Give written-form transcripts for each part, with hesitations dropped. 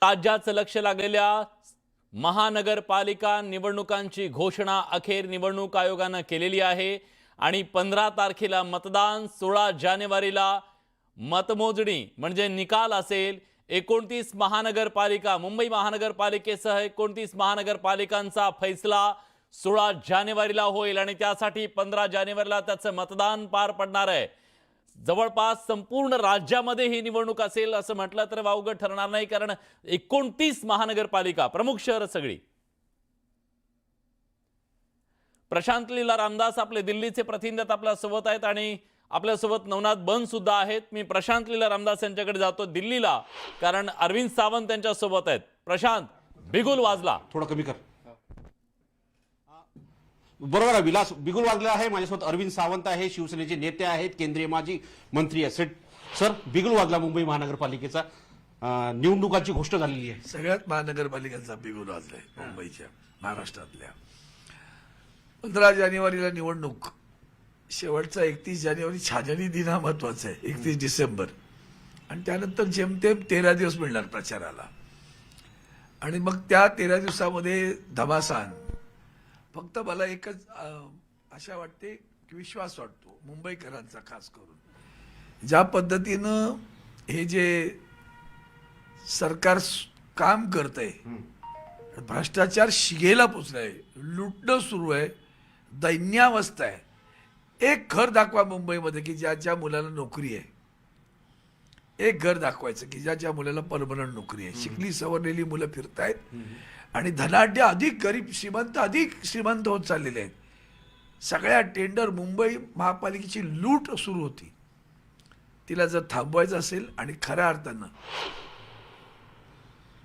राज्याचं लक्ष लागलेल्या महानगरपालिका निवडणुकांची घोषणा अखेर निवडणूक आयोगाने केलेली आहे आणि 15 तारखेला मतदान, 16 जानेवारीला मतमोजणी म्हणजे निकाल असेल। 29 महानगरपालिका, मुंबई महानगरपालिकेसह 29 महानगरपालिकांचा फैसला 16 जानेवारीला होईल आणि त्यासाठी 15 जानेवारीला त्याचं मतदान पार पडणार आहे। जवळपास संपूर्ण राज्यामध्ये ही निवडणूक असेल असं म्हटलं तर वावगं ठरणार नाही, कारण 29 महानगरपालिका, प्रमुख शहर सगळी। प्रशांत लीला रामदास आपले दिल्लीचे प्रतिनिधी आपल्या सोबत आहेत आणि आपल्या सोबत नवनाथ बन सुद्धा आहेत। मी प्रशांत लीला रामदास यांच्याकडे जातो दिल्लीला, कारण अरविंद सावंत यांच्या सोबत आहेत। प्रशांत, बिगुल वाजला, थोडं कमी कर। बरोबर आहे, विलास बिगुल वाजला आहे। माझ्यासोबत अरविंद सावंत आहे, शिवसेनेचे नेते आहेत, केंद्रीय माजी मंत्री आहेत। सर, बिगुल वाजला मुंबई महानगरपालिकेचा, निवडणुकांची घोषणा झालेली आहे। सगळ्यात महानगरपालिकांचा बिगुल वाजलाय मुंबईच्या, महाराष्ट्रातल्या। 15 जानेवारीला निवडणूक, शेवटचा 31 जानेवारी छाजणी दिन हा महत्वाचा आहे, 31 डिसेंबर, आणि त्यानंतर जेमतेम 13 दिवस मिळणार प्रचाराला। आणि मग त्या 13 दिवसामध्ये धमासान। फक्त मला एकच आशा वाटते की विश्वास वाटतो मुंबईकरांचा, खास करून ज्या पद्धतीनं हे जे सरकार काम करतंय, भ्रष्टाचार शिगेला पोचलाय, लुटणं सुरू आहे, दैन्यावस्था आहे। एक घर दाखवा मुंबईमध्ये की ज्याच्या मुलाला नोकरी आहे, एक घर दाखवायचं की ज्याच्या मुलाला परमनंट नोकरी आहे। शिकली सवरलेली मुलं फिरतायत आणि धनाढ्य अधिक गरीब, श्रीमंत अधिक श्रीमंत होत चाललेले आहेत। सगळ्या टेंडर, मुंबई महापालिकेची लूट सुरू होती, तिला जर थांबवायचं असेल आणि खऱ्या अर्थानं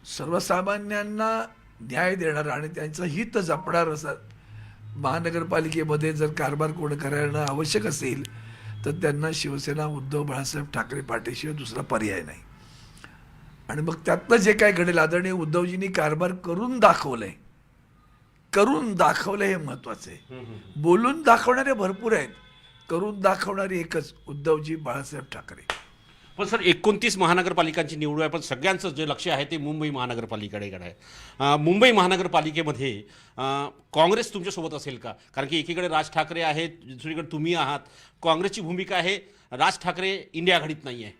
सर्वसामान्यांना न्याय देणार आणि त्यांचं हित जपणार असं महानगरपालिकेमध्ये जर कारभार कोण करणं आवश्यक असेल तर त्यांना शिवसेना उद्धव बाळासाहेब ठाकरे पाठीशिवाय दुसरा पर्याय नाही। आणि मग त्यातनं जे काय घडेल, आदरणीय उद्धवजींनी कारभार करून दाखवलंय, हे महत्वाचं आहे। बोलून दाखवणारे भरपूर आहेत, करून दाखवणारे एकच, उद्धवजी बाळासाहेब ठाकरे। पण सर, 29 महानगरपालिकांची निवडणूक आहे, पण सगळ्यांचं जे लक्ष आहे ते मुंबई महानगरपालिकेकडे आहे। मुंबई महानगरपालिकेमध्ये काँग्रेस तुमच्यासोबत असेल का? कारण की एकीकडे राज ठाकरे आहेत, दुसरीकडे तुम्ही आहात। काँग्रेसची भूमिका आहे, राज ठाकरे इंडिया आघाडीत नाही आहे।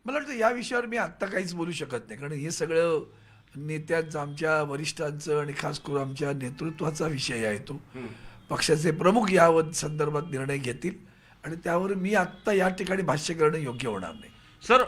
मला वाटतं या विषयावर मी आत्ता काहीच बोलू शकत नाही, कारण हे सगळं नेत्यांचं, आमच्या वरिष्ठांचं आणि खास करून आमच्या नेतृत्वाचा विषय आहे। तो पक्षाचे प्रमुख या संदर्भात निर्णय घेतील आणि त्यावर मी आत्ता या ठिकाणी भाष्य करणं योग्य होणार नाही। सर,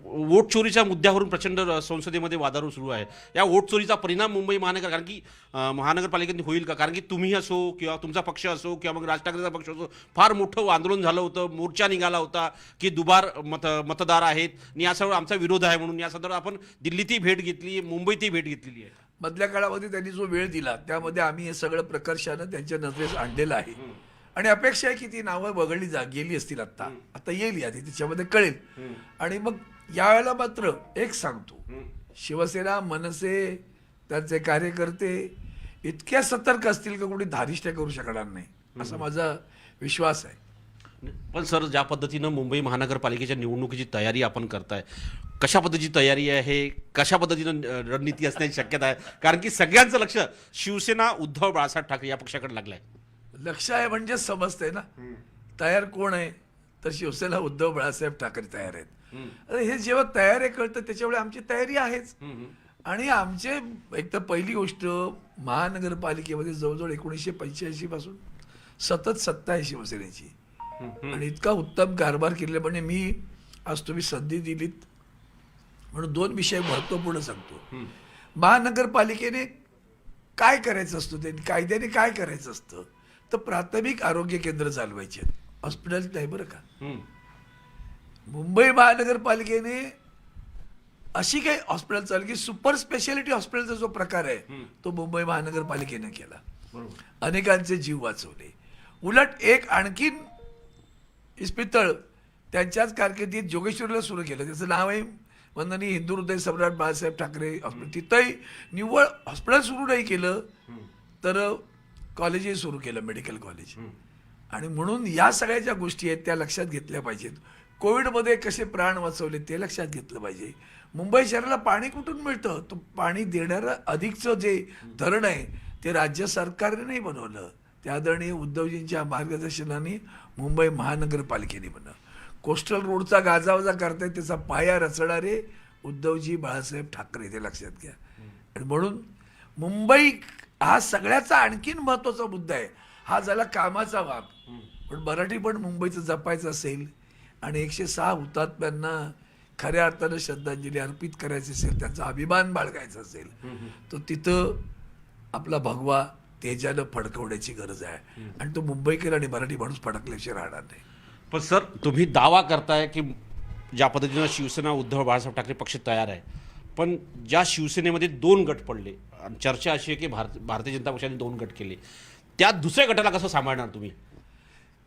वोट चोरीच्या मुद्द्यावरून प्रचंड संसदेमध्ये वादारू सुरू आहे। या वोट चोरीचा परिणाम मुंबई महानगर, कारण की महानगरपालिकेत होईल का? कारण की तुम्ही असो किंवा तुमचा पक्ष असो किंवा मग राज ठाकरेचा पक्ष असो, फार मोठं आंदोलन झालं होतं, मोर्चा निघाला होता की दुबार मतदार आहेत आणि या सगळं आमचा विरोध आहे म्हणून। या संदर्भात आपण दिल्लीतही भेट घेतली, मुंबईतही भेट घेतलेली आहे। मधल्या काळामध्ये त्यांनी जो वेळ दिला त्यामध्ये आम्ही हे सगळं प्रकर्षानं त्यांच्या नजरेस आणलेलं आहे आणि अपेक्षा आहे की ती नावं वगळली गेली असतील, आता येईल यादी, त्याच्यामध्ये कळेल। आणि मग यावेळेला मात्र एक सांगतो, शिवसेना, मनसे, त्यांचे कार्यकर्ते इतक्या सतर्क असतील का कोणी धारिष्ट्य करू शकणार नाही, असा माझा विश्वास आहे। पण सर, ज्या पद्धतीनं मुंबई महानगरपालिकेच्या निवडणुकीची तयारी आपण करताय, कशा पद्धतीची तयारी आहे, कशा पद्धतीनं रणनीती असण्याची शक्यता आहे? कारण की सगळ्यांचं लक्ष शिवसेना उद्धव बाळासाहेब ठाकरे या पक्षाकडे लागलं आहे। लक्ष आहे म्हणजे समजतंय ना, तयार कोण आहे तर शिवसेना उद्धव बाळासाहेब ठाकरे तयार आहेत। हे जेव्हा तयार आहे कळतं, त्याच्यामुळे आमची तयारी आहेच। आणि आमचे एक तर पहिली गोष्ट, महानगरपालिकेमध्ये जवळजवळ 1985 पासून सतत सत्ता आहे शिवसेनेची आणि इतका उत्तम कारभार केलेला, म्हणजे मी आज तुम्ही संधी दिलीत म्हणून 2 विषय महत्वपूर्ण सांगतो। महानगरपालिकेने काय करायचं असतं, त्यांनी कायद्याने काय करायचं असतं तर प्राथमिक आरोग्य केंद्र चालवायचे, हॉस्पिटल नाही बरं का। मुंबई महानगरपालिकेने अशी काही हॉस्पिटल चालू की सुपर स्पेशालिटी हॉस्पिटलचा जो प्रकार आहे तो मुंबई महानगरपालिकेने केला, अनेकांचे जीव वाचवले। उलट एक आणखीन इस्पितळ त्यांच्याच कारकिर्दीत जोगेश्वरीला सुरू केलं, त्याचं नाव आहे वंदनीय हिंदू हृदय सम्राट बाळासाहेब ठाकरे हॉस्पिटल। तिथंही निव्वळ हॉस्पिटल सुरू नाही केलं तर कॉलेजही सुरू केलं, मेडिकल कॉलेज। आणि म्हणून या सगळ्या ज्या गोष्टी आहेत त्या लक्षात घेतल्या पाहिजेत। कोविडमध्ये कसे प्राण वाचवले ते लक्षात घेतलं पाहिजे। मुंबई शहराला पाणी कुठून मिळतं? तो पाणी देणारं अधिकचं जे धरण आहे ते राज्य सरकारने नाही बनवलं, त्या आदरणीय उद्धवजींच्या मार्गदर्शनाने मुंबई महानगरपालिकेने बनवलं. कोस्टल रोडचा गाजावाजा करतायत, त्याचा पाया रचणारे उद्धवजी बाळासाहेब ठाकरे, ते लक्षात घ्या. आणि म्हणून मुंबई हा सगळ्याचा आणखीन महत्वाचा मुद्दा आहे. हा झाला कामाचा भाग, पण मराठी पण मुंबईचं जपायचं असेल आणि 106 हुतात्म्यांना खऱ्या अर्थानं श्रद्धांजली अर्पित करायची असेल, त्यांचा अभिमान बाळगायचा असेल, तर तिथं आपला भगवा तेजानं फडकवण्याची गरज आहे. आणि तो मुंबईकर आणि मराठी माणूस फडकल्याशिवाय राहणार नाही. पण सर, तुम्ही दावा करताय की ज्या पद्धतीनं शिवसेना उद्धव बाळासाहेब ठाकरे पक्ष तयार आहे, पण ज्या शिवसेनेमध्ये 2 गट पडले आणि चर्चा अशी आहे की भारतीय जनता पक्षाने 2 गट केले, त्या दुसऱ्या गटाला कसं सांभाळणार तुम्ही?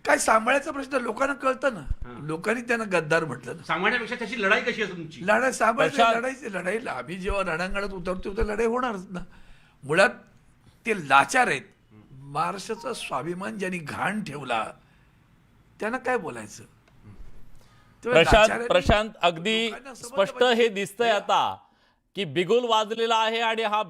काय सांभाळायचा प्रश्न लोकांना कळतं ना, लोकांनी त्यांना गद्दार म्हटलं ना. सांभाळण्यापेक्षा त्याची लढाई कशी आहे तुमची? लढाई सांभाळायची, प्रशांत- लढाईला आम्ही जेव्हा रणांगणात उतरतो तर लढाई होणारच ना. मुळात ते लाचार आहेत. महाराष्ट्राचा स्वाभिमान ज्यांनी घाण ठेवला त्यांना काय बोलायचं? तेव्हा लाचारांनी प्रशांत अगदी लोकांना समजलं स्पष्ट पाहिजे. हे दिसतंय आता की बिगुल वाजलेला आहे आणि हा